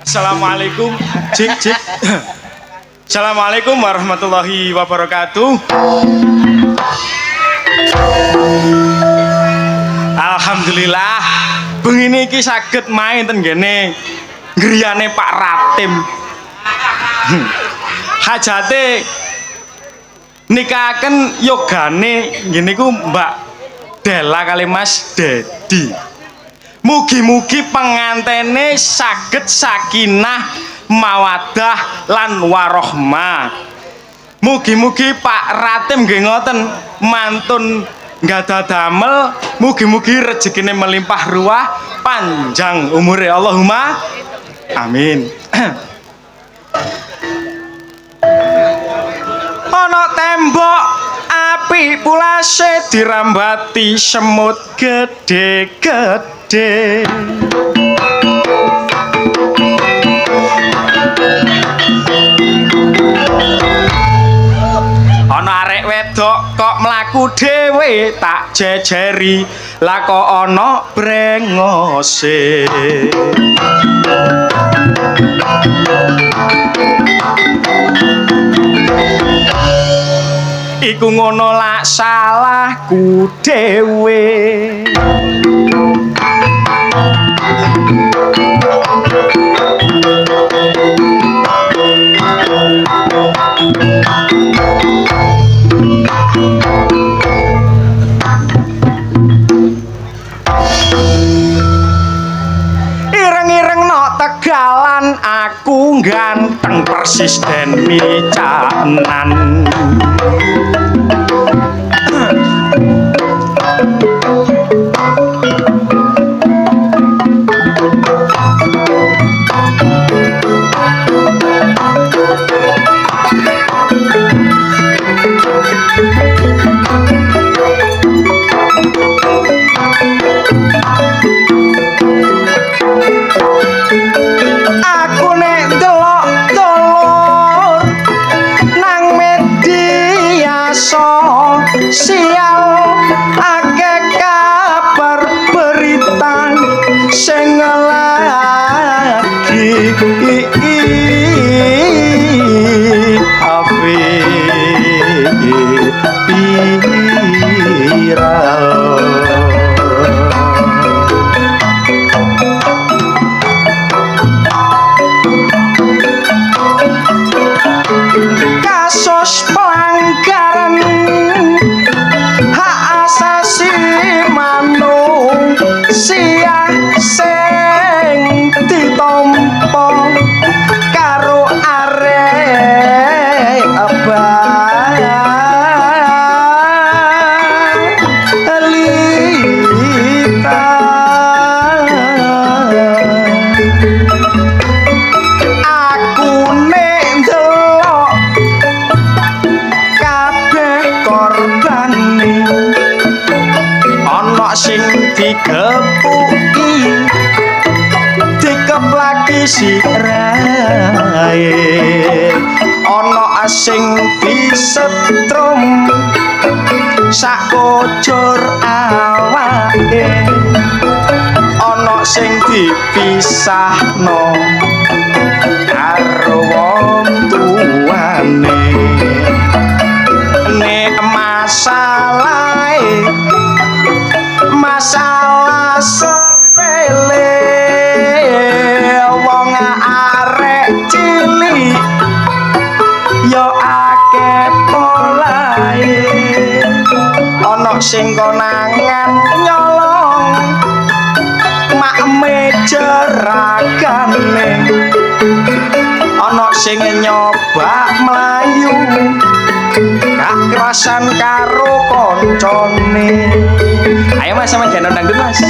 Assalamualaikum. Cik. Assalamualaikum warahmatullahi wabarakatuh. Alhamdulillah bengi iki saged main ten ngene griyane Pak Ratim. Hajate nikahaken yogane ngene ku Mbak Della kali Mas Dedi. Mugi-mugi pengantene saged sakinah mawaddah lan warohmah. Mugi-mugi Pak Ratim nggih ngoten mantun nggadah damel, mugi-mugi rezekine melimpah ruah, panjang umure Allahumma amin. Ana tembok api pulase dirambati semut gede-gede. Ana arek wedok kok mlaku dhewe tak jejeri, lah kok ana brengose. Iku ngono lak salahku dhewe. Ireng-ireng no Tegalan aku ganteng persis den micanan. Sial akeh kabar berita sing lagi viral. Kasus pelanggaran hak asasi manusia sing ditampa karo arek balita. Aku nek ndelok kabeh korbane ana sing digepuki dikeplaki sirahe, ana sing disetrum sakojor awake, ana sing dipisahno karo wong tuane. Nek masalah sepele wong arek cilik yo akeh polahe, ana sing konangan nyolong makme jeragane, ana sing nyoba mlayu gak kerasan karo koncone. Ayo Mas sama jangan dangdut Mas.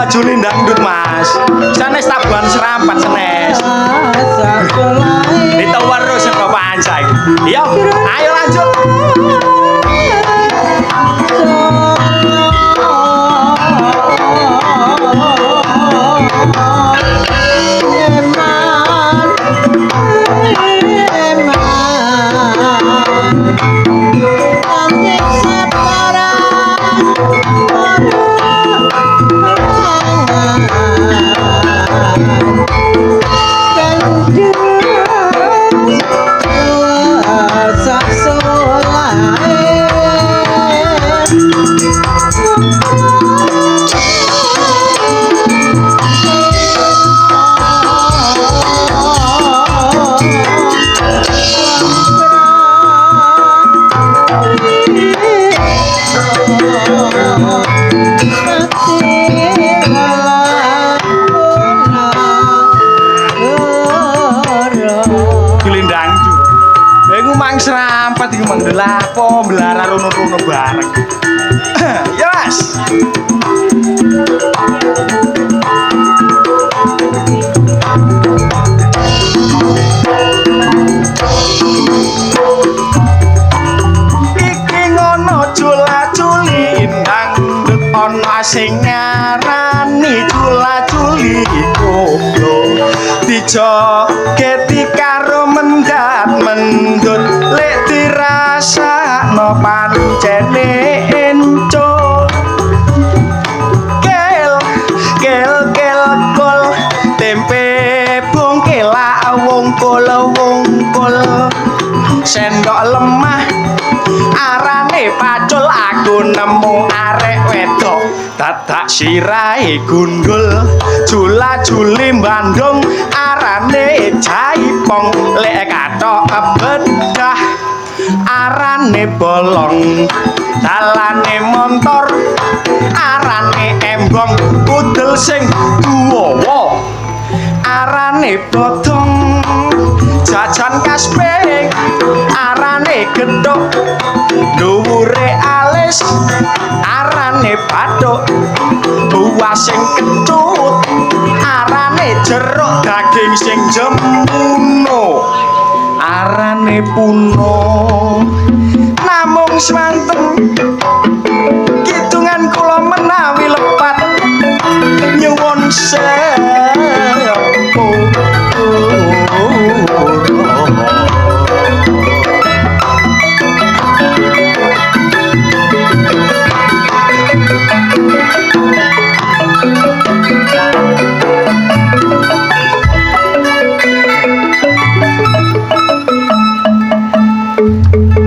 Juli dangdut Mas. Sanes tabuhan serampat senes. Ditawar terus kok panca iki. Iya, ayo lanjut. Serampat iki mang delapo belara rono-rono bareng. Yes. Iki ngono jula-juli dangdut ana sing ngarani jula-juli koplo. Dijogeti karo mendut lek dirasakno pancene enco kel kol tempe bongkel wongkol sendok lemah arane pacul aku nemu arek wedok dadak sirahe gundul jula-juli Bandung arane jaipong lek kathok bedah arane bolong dalane montor arane embong udel sing tuwa arane bodong jajan kaspe arane gedhok dhuwure alis arane bathuk buah sing kecut arane jeruk daging sing jemuno arane puno namung swanten kidungan kula menawi lepat nyuwun sepo.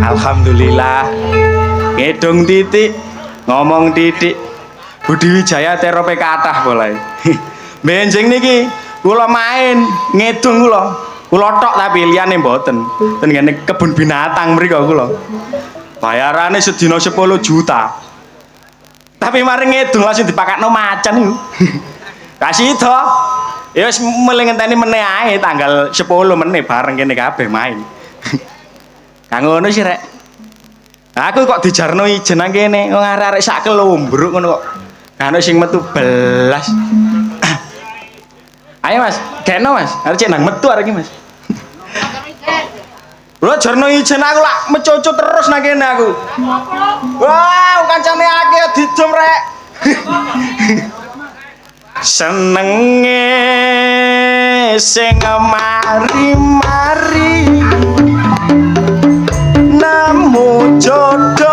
Alhamdulillah ngedong titik ngomong titik Budi Wijaya terope kathah polae. Benjing niki kula main ngedong kula tok tapi liyane mboten. Ten ngene kebun binatang mriko kula. Bayarane sedina 10 juta. Tapi mari ngedong langsung dipakakno macan niku. Kasih to. Ya wis mulai ngenteni meneh ae tanggal 10 meneh bareng kene kabeh main. Kang ngono sih rek. Aku kok dijarno ijen nang kene, wong arek-arek sak kelombruk ngono kok. Kan sing metu belas. Ayo Mas, keno Mas. Arek cek nang metu arek iki Mas. Lho jarno ijen aku lak mecoco terus nang kene aku. Wow, kancane akeh dijum rek. Senenge sing mari-mari nemu jodoh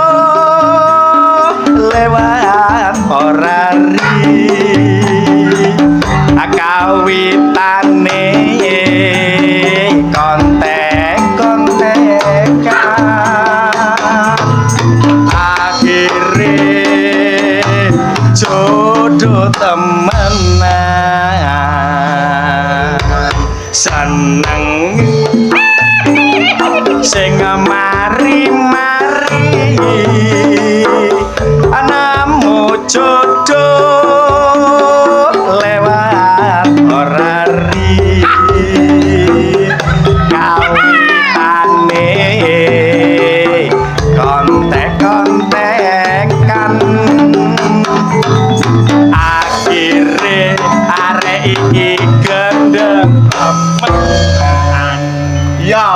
lewat orari kawitane kontek-kontekan akhire jodoh temenan seneng sing mari-mari anamu jodoh lewat orari kawitane kontek-kontekan akhir Iya.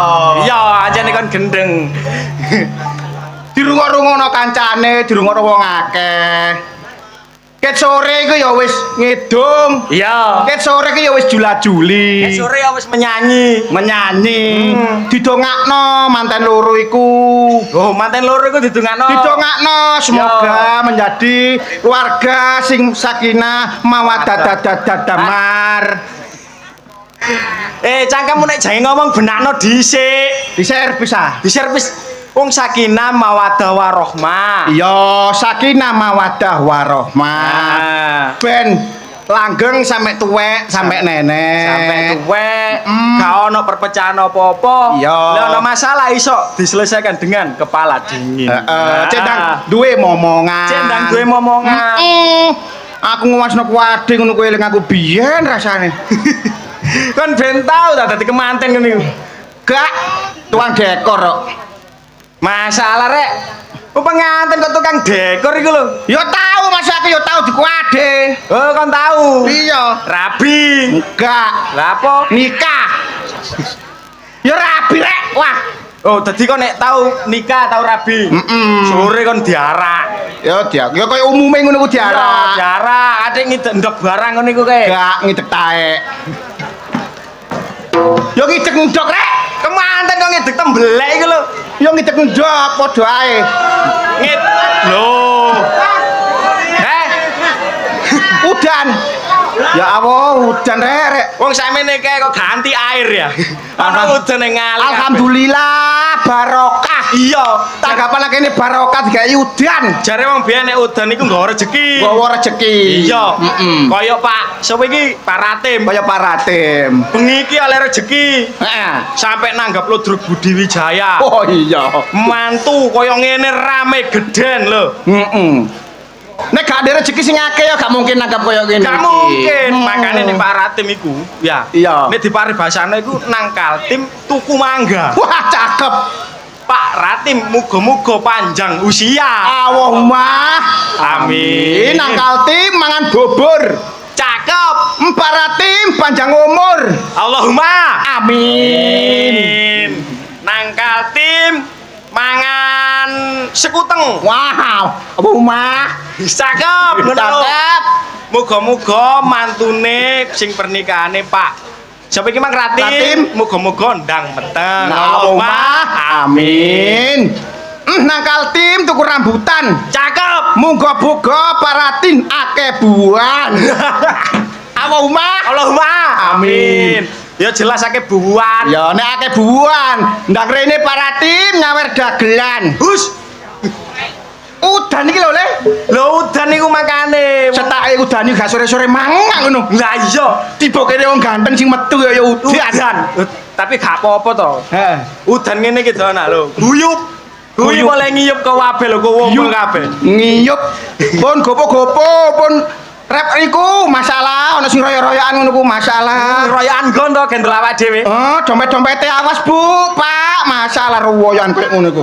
Iya, ajane kon gendeng. Dirungok-rungokno kancane, dirungokno wong akeh. Ket sore iku ya wis ngedung. Iya. Ket sore iku ya wis jula-juli. Sore ya wis menyanyi. Didongakno manten loro iku. Oh, manten loro iku didongakno. Didongakno semoga menjadi keluarga sing sakinah mawaddah damar. Cangkemmu nek jange ngomong benakno dhisik. Diservis ah. Diservis wong sakinah mawaddah warahmah. Iya, sakinah mawaddah warahmah. Ben langgeng sampe tuwek, sampe nenek. Sampe tuwek, gak ono perpecahan apa-apa. Iya. Lah ono masalah iso diselesaikan dengan kepala dingin. Cendang duwe momongan. Cendang duwe momongan. Aku nguwasno kuwade ngono kuwi eling aku biyen rasane. Kan ben tau ta dadi kemanten ngene iku. Gak tukang dekor kok. Masalah rek. Ku pengantin kok tukang dekor iku lho. Ya tahu Mas aku ya tahu di kuwade. Oh, kon tahu. Iya. Rabi. Enggak. Lah apa? Nikah. Ya rabi rek. Wah. Oh, dadi kok nek tahu nikah tahu rabi. Sore kon diarak. Ya kaya umume ngono ku diarak. Diarak, adek ngidek ndok barang ngono iku kae. Gak ngidek taek. Ya ngidek ndok rek. Kemanten kok ngidek tembelek iku lho. Ya ngidek ndok padha ae. Ngit. Lho. Udan. Ya Allah, udan rek. Wong sakmene kae kok ganti air ya. Ana udan ning ngali. Alhamdulillah barokah. Iya, Tanggapan lagi ini barokah digawe udan. jare wong biyen nek udan iku nggawa rejeki. Gawa rejeki. Iya. Kaya Pak, sapa iki? Pak Ratim. Kaya paratim. Bengi iki oleh rejeki. Heeh. Sampai nanggap Ludruk Budi Wijaya. Oh iya. Mantu kaya ngene rame geden lho. Nek gak ada rezeki sing akeh ya gak mungkin nanggap koyo ngene. Gak mungkin. Makane nek Pak Ratim iku, ya. Iya. Nek diparibasane iku nang Kaltim tuku mangga. Wah, cakep. Pak Ratim muga-muga panjang usia. Allahumma Amin. nang Kaltim mangan bubur. Cakep. Paratim panjang umur. Allahumma Amin. Nang Kaltim mangan sekuteng. Wow, Allahumma Cakep. cakep. Muga-muga mantune sing pernikahane Pak Siapa iki Mang Ratim? Ratim. Muga-muga ndang meteng. Allahumma amin. Nang Kaltim tuku rambutan. Cakep. Muga-muga paratin akeh buan. Allahumma amin. Ya jelas akeh buan. Ya nek akeh buan, ndang rene paratim nyawer dagelan. Hus. Udan iki lho, Le. Lho udan niku makane. Setake udan iki gak sore-sore mangan ngono. Lah iya, Tiba kene wong ganteng sing metu ya udan. Tapi gak apa-apa to. Heeh. Udan ngene iki to anak lho. Guyub. Guyub oleh ngiyup ke wabe lho, ke wong kabeh. Ngiyup. Pun gopo-gopo, pun rep niku masalah, ana sing royo-royoan ngono ku masalah. Royokan gon to gendel awak dhewe. Oh, dompet-dompete awas, Bu. Pak, masalah royoan koyo ngono ku.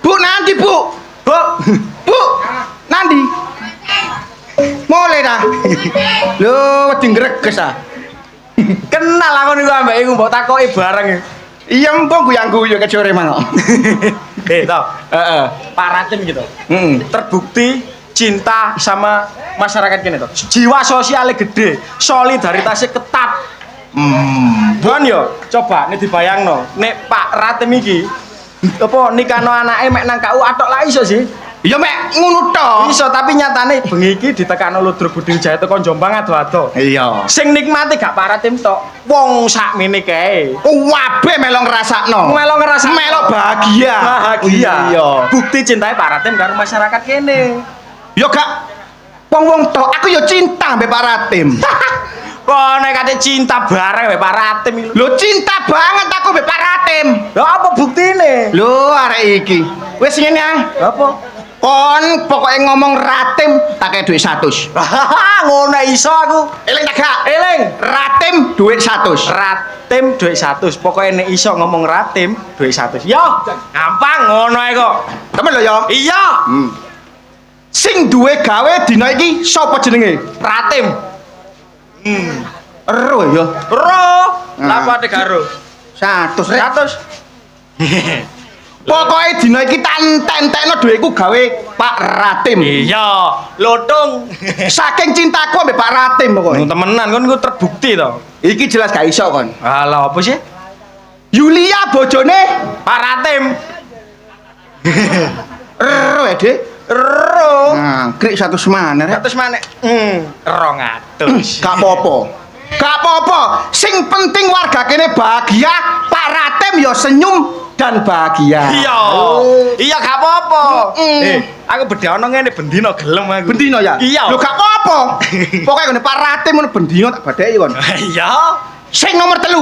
Bu, nanti, Bu. Bu. Bu, nanti. Mulai dah. Lho, wedi ngreges ah. Kenal aku niku ambek iku mbok takoki bareng. Iya, empung guyang-guyu kecore mang. To. Heeh. Pak Ratim gitu. Heeh. Terbukti cinta sama masyarakat kene to. Jiwa sosialnya gede, solidaritasnya ketat. Bon yo, coba nek dibayangno, nek Pak Ratim iki apa nikahno anake mek nang KU atok lah iso sih. Ya mek ngono tok. Iso tapi nyatane bengi iki ditekano Ludruk Budi Wijaya teko Jombang ado-ado. Iya. Sing nikmati gak Pak Ratim tok, wong sakmene kae. Wabe melo ngrasakno. Melo ngrasakno. Melo bahagia. Bahagia. Iya. Bukti cintae Pak Ratim karo masyarakat kene. Yo gak wong-wong tok, aku yo cinta mbek Pak Ratim. Kok nek kate cinta bareng mbek Pak Ratim iki. Lho cinta banget aku mbek Pak Ratim. Lho apa buktine? Lho arek iki. Wis ngene ae. Apa? Kon pokoke ngomong Ratim tak kei dhuwit 100. Ngono iso aku. Eling tak gak? Eling. Ratim dhuwit 100. Ratim dhuwit 100. Pokoke nek iso ngomong Ratim dhuwit 100. Yo, gampang ngono ae kok. Temen lho yo. Iya. Sing duwe gawe dina iki sapa jenenge? Ratim. Ero ya. Ro. Lapa te karo? 100 rek. 100. Pokoke dina iki entekno dhuwitku gawe Pak Ratim. Iya, lotung. Saking cintaku ambek Pak Ratim pokoke. Temenan kon iku terbukti to. Iki jelas gak iso kon. Alah apa sih? Yulia bojone Pak Ratim. ero ya, Dik. Ero. Nah, krik 100 maneh rek. 100 maneh. 200. Gak apa-apa. Gak apa-apa. Sing penting warga kene bahagia, Pak Ratim ya senyum dan bahagia. Iya. Iya gak apa-apa. Aku bedhe ana ngene bendina gelem aku. Bendino ya? Iya. Lho gak apa-apa. Pokoke ngene Pak Ratim ngono bendino tak badheki kon. Iya. Sing nomor 3.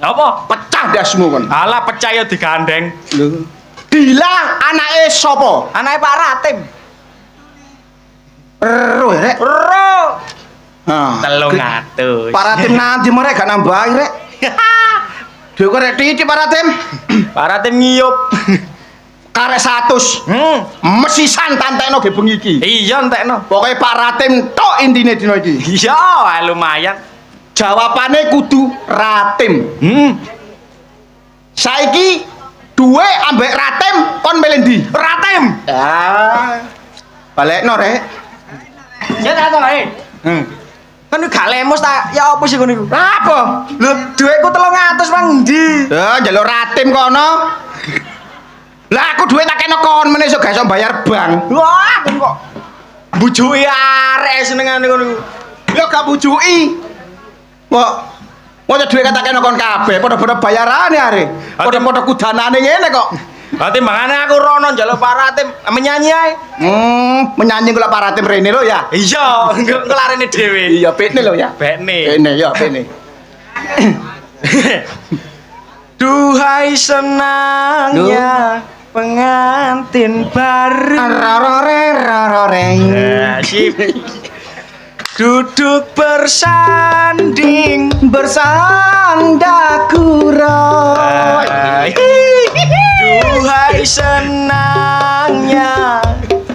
Apa? Pecah dasmu kon. Alah percaya digandeng. Lho. Dila anake sapa? Anake Pak Ratim. Ero ya, rek. Ero. Nah. 300. Pak Ratim nanti mereka gak nambahi rek. Dhewe kok rek titik Pak Ratim. Pak Ratim ngiyup. Karek 100. Mesisan tantekno ge bengi iki. Iya entekno. Pokoke Pak Ratim tok intine dina iki. Iya, lumayan. Jawabane kudu Ratim. Saiki duwe ambek Ratim kon milih ndi? Ratim. Ah. Balekno rek. Ya tak ae. Kan gak lemos ta. Ya apa sih ngono iku? Apa? Lho, dhuwitku 300 mang ndi? Ya njaluk Ratim kono. Lah aku duwe tak kena kon meneh iso gak iso bayar bank. Wah, kon kok bujuki arek senengane ngono iku. Ya gak bujuki. Kok mau duwe kata kena kon kabeh padha-padha bayarane arek. Padha-padha kudanane ngene kok. Berarti mangane aku rono njaluk Pak Ratim menyanyi ae. Menyanyi kula Pak Ratim rene lho ya. Iya, ngelarene dhewe. Iya bekne lho ya. Bekne. Bekne ya bekne. Duhai senangnya pengantin baru. Rororeng. Sip. Duduk bersanding bersanda kuro. Duhai senangnya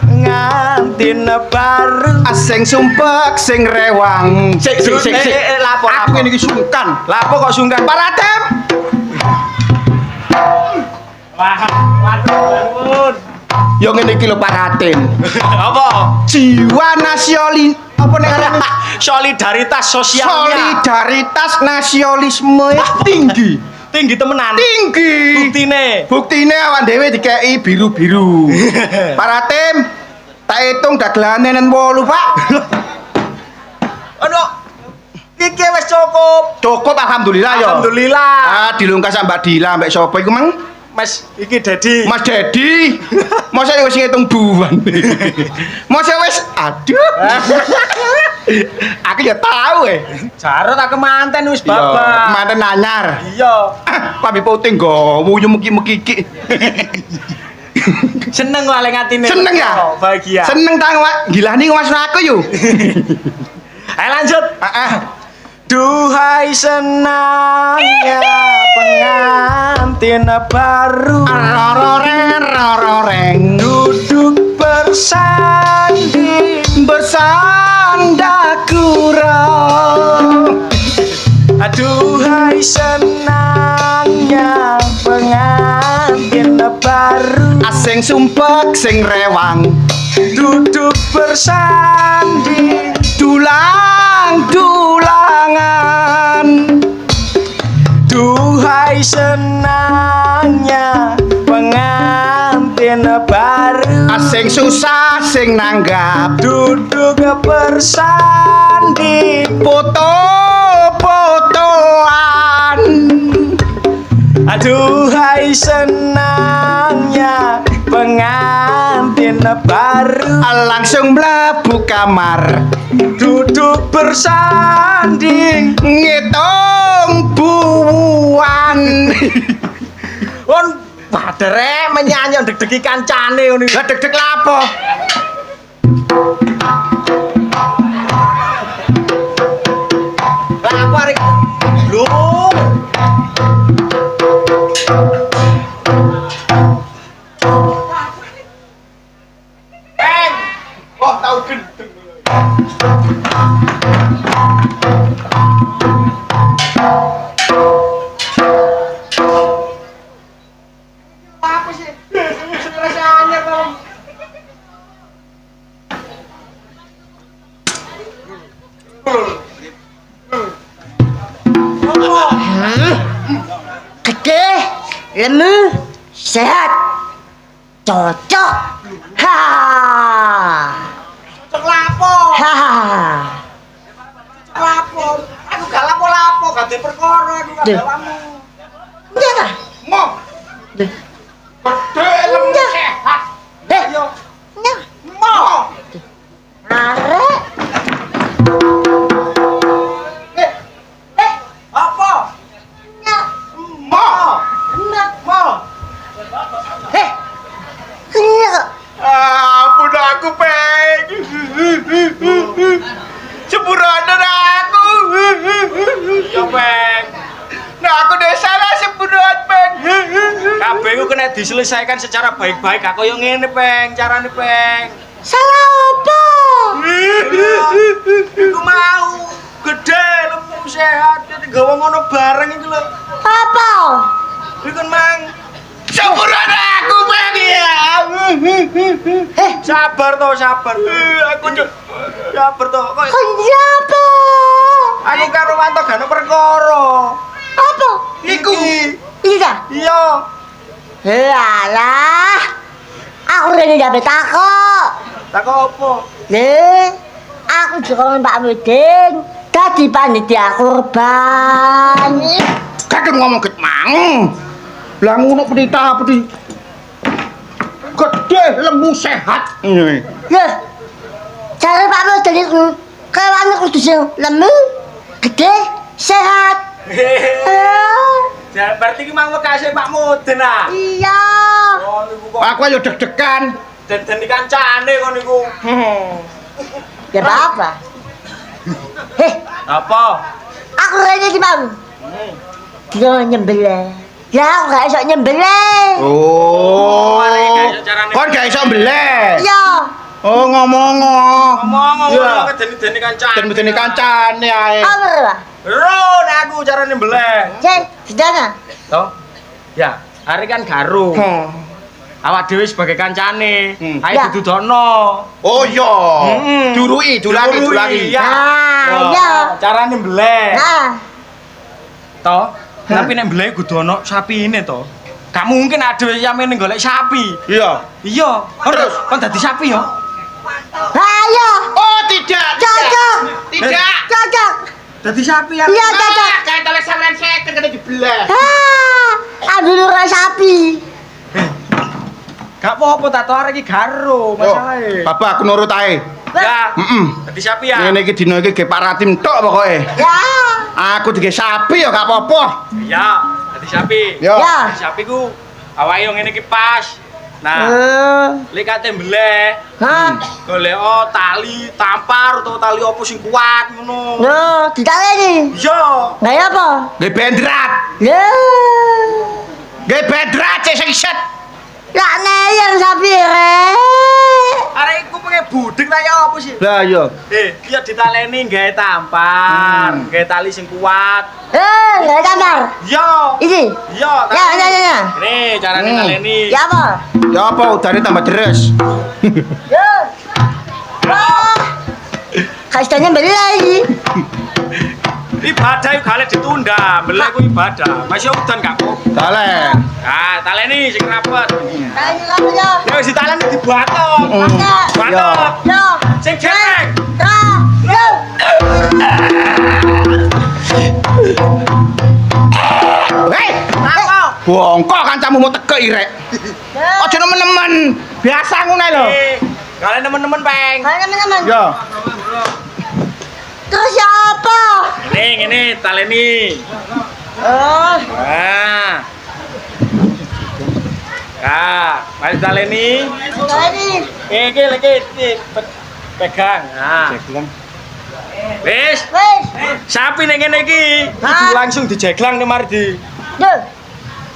pengantin baru. Sing sumpek sing rewang. Sik. Lapo. Aku ngene iki sungkan. Lapo kok sungkan? Pak Ratim. Wah, waduh. Yo ngene iki lho Pak Ratim. Apa? Jiwa nasionalis apa nek Solidaritas sosialnya. solidaritas nasionalisme tinggi. Tinggi temenan. Tinggi. Buktine awak dhewe dikeki biru-biru. Pak Ratim, tak hitung dagelane nen 8, Pak. Aduh. Iki wis cukup. Cukup alhamdulillah ya. Alhamdulillah. Ah dilungkas Mbak Dila mbek sapa iku mang? Mas, iki Dedi. Mas Dedi. Masa wis ngitung duwan. Masa wis aduh. Aku ya tahu Jarot aku manten wis Iya, babak. manten anyar. Iya. Papi puting go wuyu mugi-mugi iki. Seneng kok lek atine. Seneng ya? Oh, bahagia. Seneng ta Wak? Gilani Mas aku yo. Ayo lanjut. Heeh. Duhai senangnya pengantin baru. Rororeng Duduk bersanding bersanda kuro. Aduhai senangnya pengantin baru. Sing sumpek sing rewang Duduk bersanding dulang-dulangan. Duhai senangnya pengantin baru. Sing susah sing nanggap Duduk bersanding foto-fotoan. Aduhai senangnya pengantin baru. Langsung mlebu kamar Duduk bersanding ngitung buwan. on padere menyanyi deg-degi kancane ngono. Lah deg-deg lapo? Lah aku arek lho. Kok tau gendeng. lemu, sehat, cocok. Ha. Cocok lapo? Ha. Lapo? Aku gak lapo-lapo, gak ada perkara aku gak Duh. dawamu. Enggak kah? Mo. Duh. Gede lemu Enggak. sehat. Ayo. Enggak. Mo. Arek. Apa? Enggak. Mo. Enggak. Mo. Enggak. Ampun aku peng. Sepuranan aku. Yo peng. Nah aku udah salah seburuan peng. Kabeh iku kena diselesaikan secara baik-baik. Aku yo ngene peng, carane peng. Salah apa? Iku mau gede lemu sehat jadi gawa ngono bareng iku lho. Apa? Iku kan mang Seburuan aku peng ya. sabar to, sabar. Aku sabar to. Kok Kenapa? aku karo Wanto gak ono perkara. Apa? Iku. Iya. Iya. Alah. Aku rene jabe takok. Tak apa? Le, aku juga Pak Mudin. Dadi panitia kurban. Kadang ngomong ket mang. Lah ngono penita peti. Gede lemu sehat. Loh, cara Pak Mudin itu kewane kudu sing lemu, gede, sehat. Jangan berarti ki mang kasih Pak Mudin ah. Iya. Oh niku kok Aku ayo deg-degan. den kancane kok niku. Ya apa? Heh, Apa? aku rene iki mau. Dia nyembelih. Ya, aku gak iso nyembelih. Oh. arek gak iso carane. Kon gak iso mbeleh. Iya. Oh ngomong. Ngomong Iya. ngono den kancane. Dan mesti kancane ae. Apa lah? Ron aku carane mbeleh. Cek, sedana. Toh? Ya, hari kan garu. Awak dhewe sebagai kancane. Ayo Ya. didudono. Oh iya. Durui, Durui, dulagi. ya. Nah, iya. Carane mbeleh. Nah, Toh? Tapi nek mbeleh kudu ono sapine toh. Gak mungkin ada yang golek sapi. Iya. Iya, Terus? kon dadi sapi yo. ayo. Oh tidak. Cocok. Tidak. Cocok. Dadi sapi ya. Iya, cocok. Kayak tele sampean seken kena dibelah. Ambil ora sapi. Gak apa-apa tato arek iki garo masalahe. Papa aku nurut ae. Ya. Heeh. Dadi sapi ya. Ngene iki dina iki ge Pak Ratim tok pokoke. Ya. Aku dige sapi ya gak apa-apa. Iya, dadi sapi. Yo. Ya. Dadi sapi ku awake yo ngene iki pas. Nah, lek kate mbeleh, Hah? golek tali tampar utawa tali opo sing kuat ngono. Loh, ditaleni. Iya. Lah ya apa? Ge bendrat. Loh. Ge bendrat sing set. Lah yang sapi re. Arek iku pengen budek ta ya apa sih? Lah yo. Iya ditaleni gawe tampar, gawe tali sing kuat. Enggak gambar. Iya. Ini. Iya, Ya, ya, ya, ya. Nih, carane taleni. Ya apa? Ya apa udane tambah deres. Yo. Wah. Kastanya beli lagi. Ibadah iku gale ditunda, mbeleh iku ibadah. Masih udan gak kok. Talen. Ah, taleni sing rapet. Tanya apa ya? Ya wis ditaleni dibatok. Pakai. Batok. Yo. Sing gepeng. Yo. Hei, Apa? bongkok kancamu mau teke irek. Aja nemen-nemen. Biasa ngono ae lho. Kalian temen-temen peng. Halo teman-teman. Yo. Terus ya apa? Ini taleni. Oh. Nah. Ah, mari taleni. Tadi. Iki lagi pegang. Nah. Wis, Wes. sapi ning ngene iki kudu Hah? langsung dijeglang ning mari di. Duh.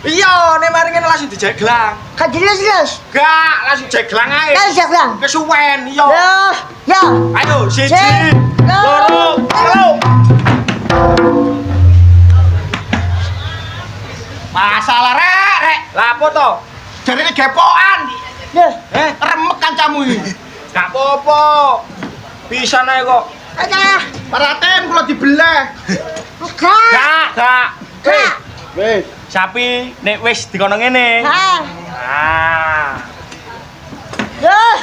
Iya, ning mari ngene langsung dijeglang. Kan jelas. Gak, langsung jeglang ae. Kan saklang. Kesuwen, iya. Yo. Yo. Ayo, siji, Sik, loro, telu. Masalah rek. Lah apa to? Jarine gepokan. Duh. Remek kancamu iki. Gak apa-apa. Bisa nae kok. Ada. Paraten kula dibelah. Bukan. Gak. Gak. Wes. sapi nek wis dikono ngene. Ha. Ah. Duh.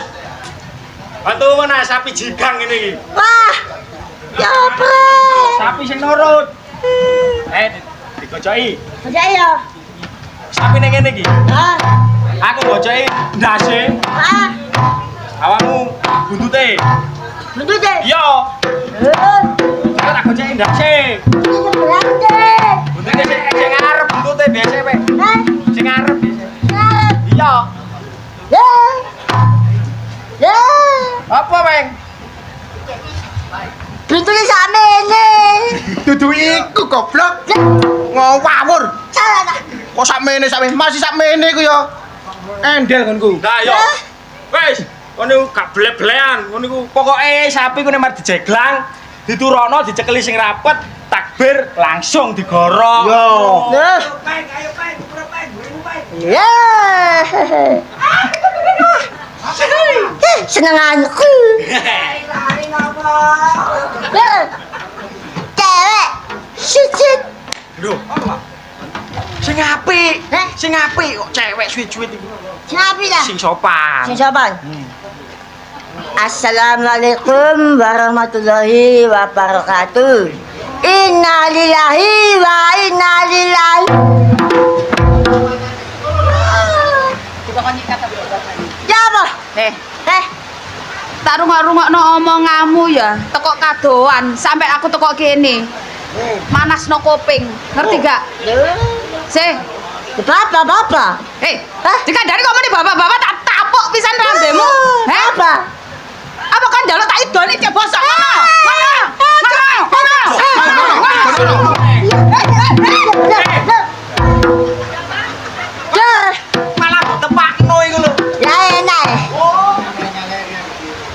Bantu mana sapi jigang ngene iki. Wah. Ya pre. Sapi sing nurut. Digocoki. Aja ya. Sapi ning ngene iki. Ha. Aku gocoki ndase, Ha. awakmu buntute. Betul deh. Iya. Aku tak gocoki ndase. Ini berarti. Buntute sing ngarep buntute biasa pe. Hah? Sing ngarep biasa. Ngarep. Iya. Ya. Ya. Apa, Bang? Bentuknya sama ini. Dudu iku goblok. Ngawur. Salah tak? Kok sakmene masih sakmene iku ya. Endel konku. Nah, yo. Wis, ngono gak blek-blekan. Ngono iku pokoke sapi ku nek mari dijeglang, diturokno, dicekeli sing rapet, takbir langsung digorok. Yo. Duh. Ya. Senenganku. Cewek. Sucit. Lho, sing apik. Heh? Sing apik kok cewek suwit-suwit iku. Siapa dah? Sing sopan. Sing sopan. Assalamualaikum warahmatullahi wabarakatuh. Innalillahi wa inna ilaihi. Ya apa? Tak rungok-rungokno omonganmu ya, teko kadoan sampai aku teko kene. Manasno kuping, ngerti gak? Sih, Bapak. Hah? dikandani kok muni bapak-bapak tak tapuk pisan rambemu. Heh? Apa? Apa kan njaluk tak idoni cek bosok ngono? Malah tepakno iku lho. Ya enak.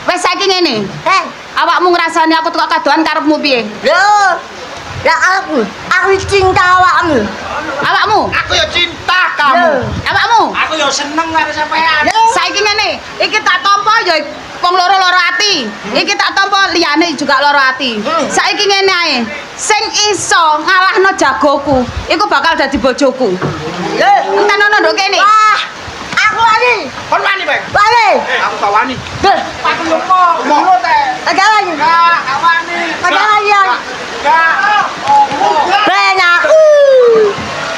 Wes saiki ngene. Eh, Awakmu ngrasani aku teko kadoan karepmu piye? loh. Ya aku cinta awakmu. Awakmu? Aku ya cinta Loh. Awakmu? Aku yo seneng karo sampean. Loh. Saiki ngene, iki tak tampa ya wong loro ati. Iki tak tampa liyane juga loro ati. Saiki ngene ae. Sing iso ngalahno jagoku, iku bakal dadi bojoku. Loh. Entan ono nduk kene. Wah, aku wani. Kon wani, Bang? Wani. Aku gak wani. Duh, Aku lupa. Dulu teh. ada lagi. Gak wani. Ada lagi ya. Gak. Banyak.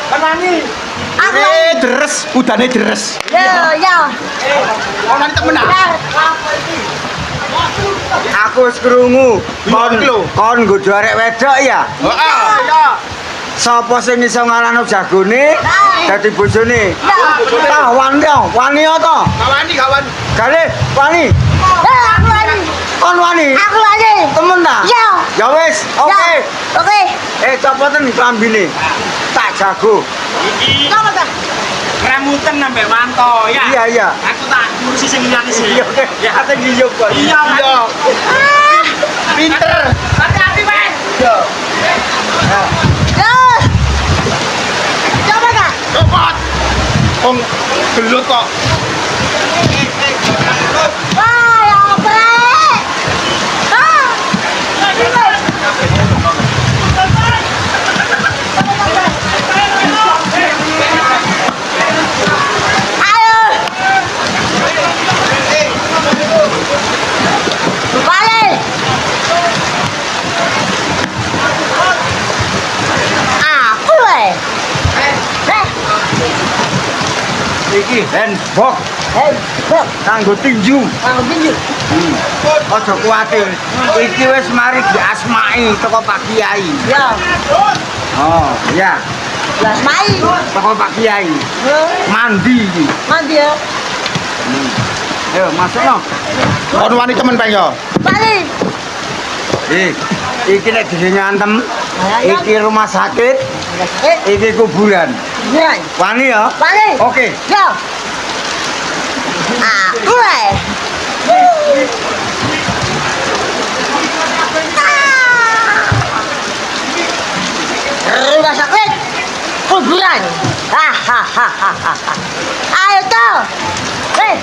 Kan wani. Aku wani. Deres, udane deres. Ya. Kon wani temenan. Aku wis krungu Kon lho. kon nggodho arek wedok ya. Heeh. Sapa sing iso ngalahno jagone dadi bojone? Ya. Tah wani to. Gak wani. Gale wani. Aku wani. Kon wani. Aku wani. Temen ta? Ya. Ya wis, oke. Oke. Copoten klambine. Tak jago. Iki Apa dah? rambutan sampe manto ya. Iya. Aku tak ngurusi sing liyane sih. Iya, oke. Ya. Ate ngiyup kok. Iya. Iya. Pinter. Hati-hati, Bang. Iya. Ya. Coba dah. Cepet. Wong gelut kok. Wah, ya brek. Ah. Ayo. Balik. Aku Iki handbox Hei, bro, kanggo tinju. aku pinjam. Aja kuwatir. Iki wis mari diasmai teko Pak Kiai. Ya, Oh, ya. ya mai. Teko Pak Kiai. Mandi iki. Mandi ya. Ayo masukno. Kon wani temen, Bang ya. Balik. Iki nek ngantem. Iki rumah sakit, iki kuburan. Ya, Wani ya? balik. Oke. Ya. Aku rumah sakit kuburan. Hahaha. Ayo toh. Hei.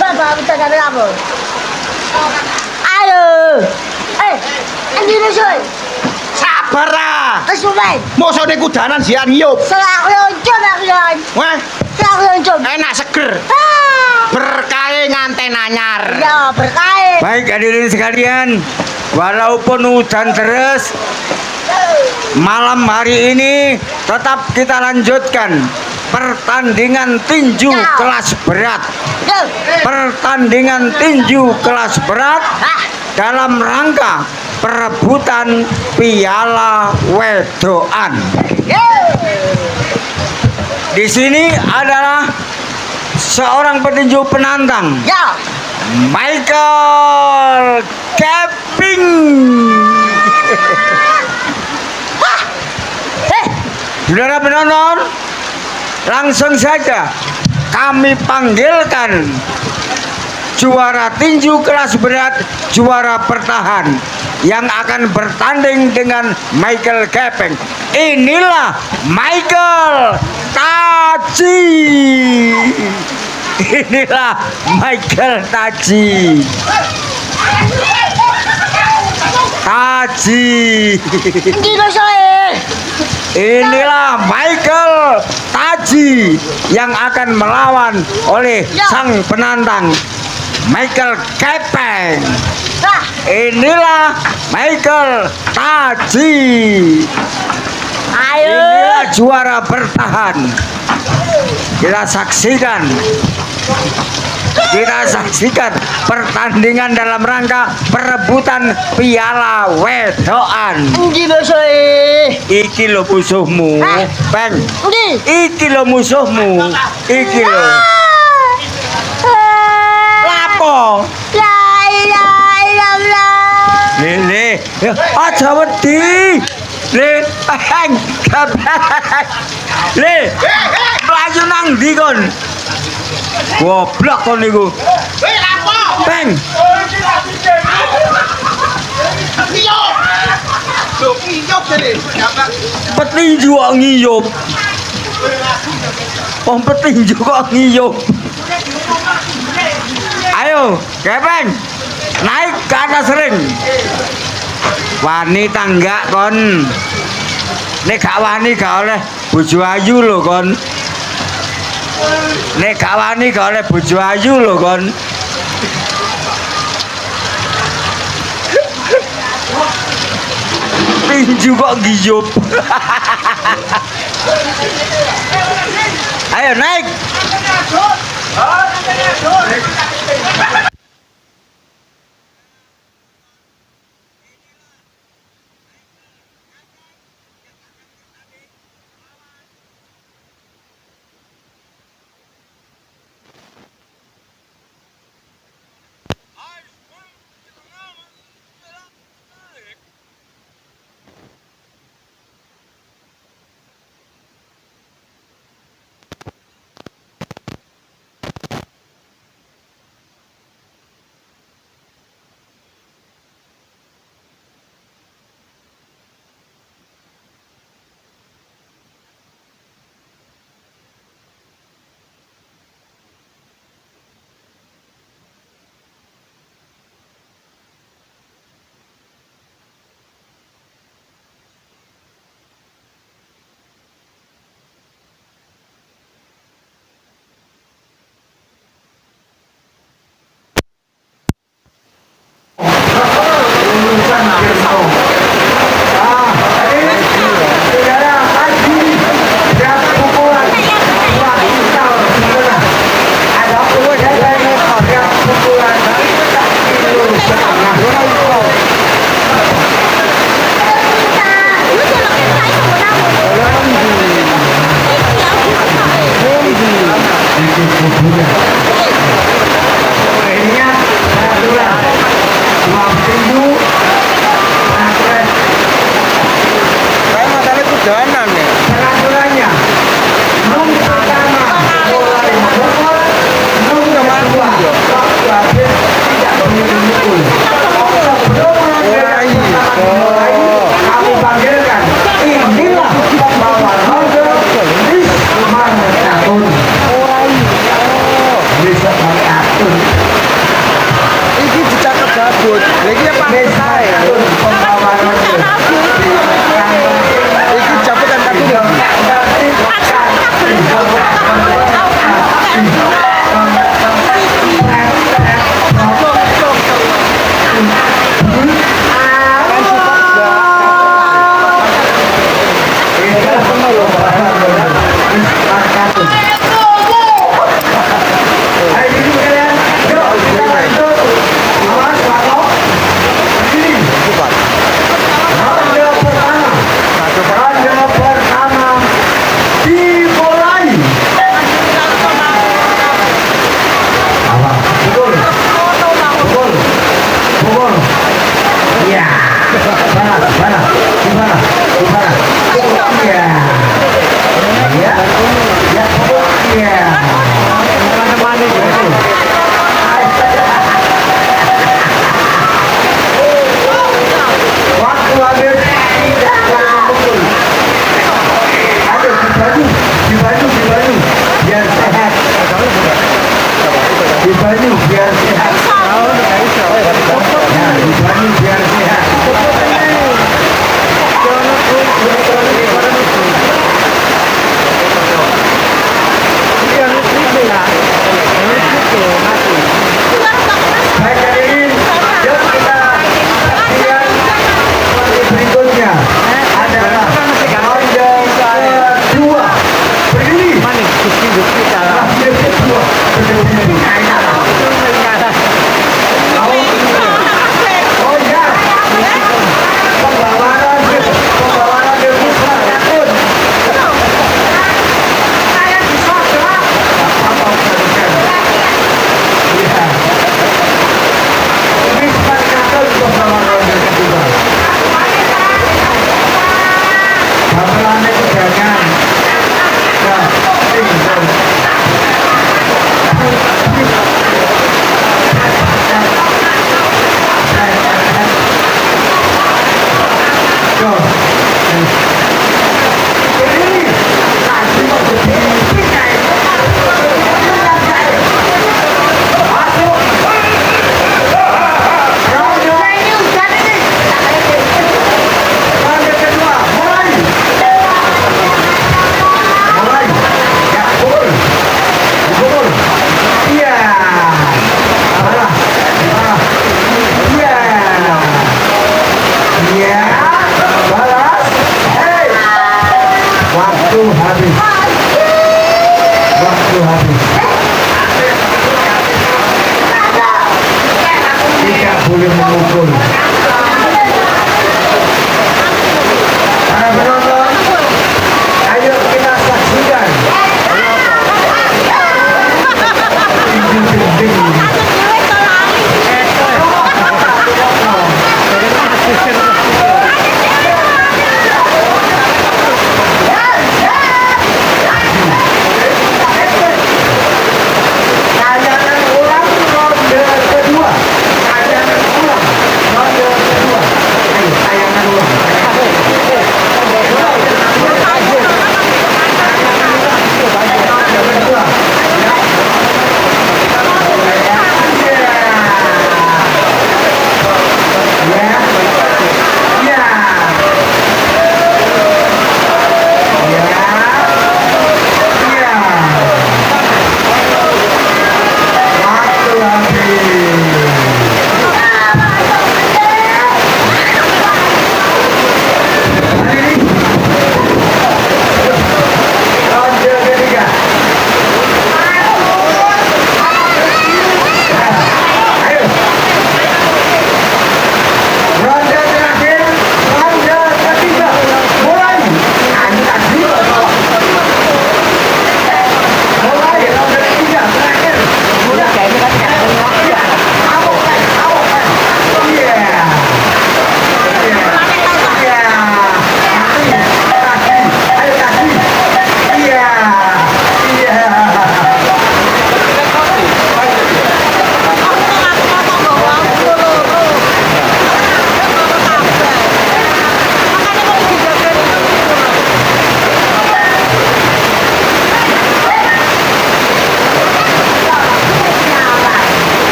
Bapak kita cari apa? Ndi musuh? Sabar ah. Wis mulai. Mosone kudanan sian ngiyup. Selak loncon aku yon. Wah, Selak loncon. enak seger. Ah. Berkahe nganten anyar. Ya berkait. Baik hadirin sekalian, walaupun hujan deras, malam hari ini tetap kita lanjutkan pertandingan tinju Ya. kelas berat. Yo. Pertandingan tinju kelas berat Ah. dalam rangka perebutan piala wedoan. Yo. Di sini adalah seorang petinju penantang, Ya. Michael Keping. Saudara penonton, langsung saja kami panggilkan juara tinju kelas berat, juara bertahan yang akan bertanding dengan Michael Keping. Inilah Michael Taji. Inilah Michael Taji. Taji. Ndi musuh? Inilah Michael Taji yang akan melawan oleh sang penantang Michael Keping. Ah. Inilah Michael Taji. Ayo. Inilah juara bertahan. Kita saksikan. Kita saksikan pertandingan dalam rangka perebutan piala wedoan. Ndi musuh? Iki lo musuhmu, Peng. Ndi. Iki lo musuhmu. Iki lo. Lapo? La ilaha illallah. Le, aja wedi. Le, Peng, Kepeng. Le, mlayu nang ndi kon? Goblok kon niku. Peng. Petinju kok ngiyup. Wong petinju kok ngiyup. Ayo, Kepeng. Naik ke atas ring. Wani tangga kon. Nek gak wani gak oleh bojo ayu lho kon. Nek gak wani gak oleh bojo ayu lho kon. Tinju kok ngiyup. Ayo naik. Lagi apa? Iki jabutan kartu.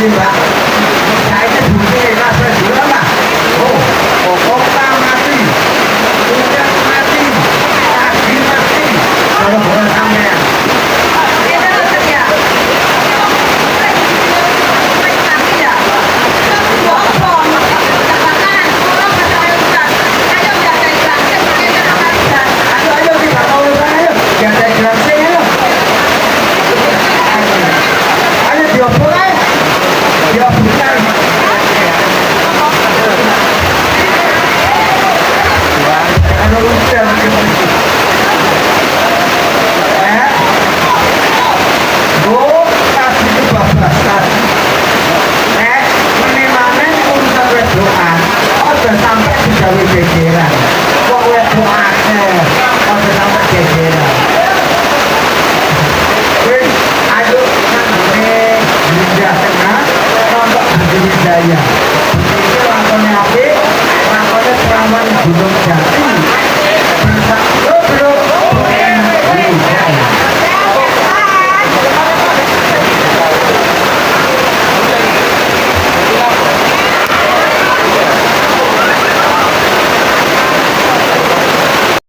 Mbak. Saiki duwe kabeh dulu Mbak. Oh, pokoknya mati. Udah mati. Lagi mati. Gara-gara sampean. Ayo kita mau ayo. Jangan jelasin ayo. Ayo diopor aja. Diopor. Kalau udah oh, kasih kebablasan. Menimanen urusan wedoan. Ojo sampai digawe gegeran. Kok wedoane? Ojo sampai gegeran. Wis, ayo nangane Linda Tengah untuk Budi Wijaya. Ini lakonnya apik, lakonnya Perawan Gunung Jati.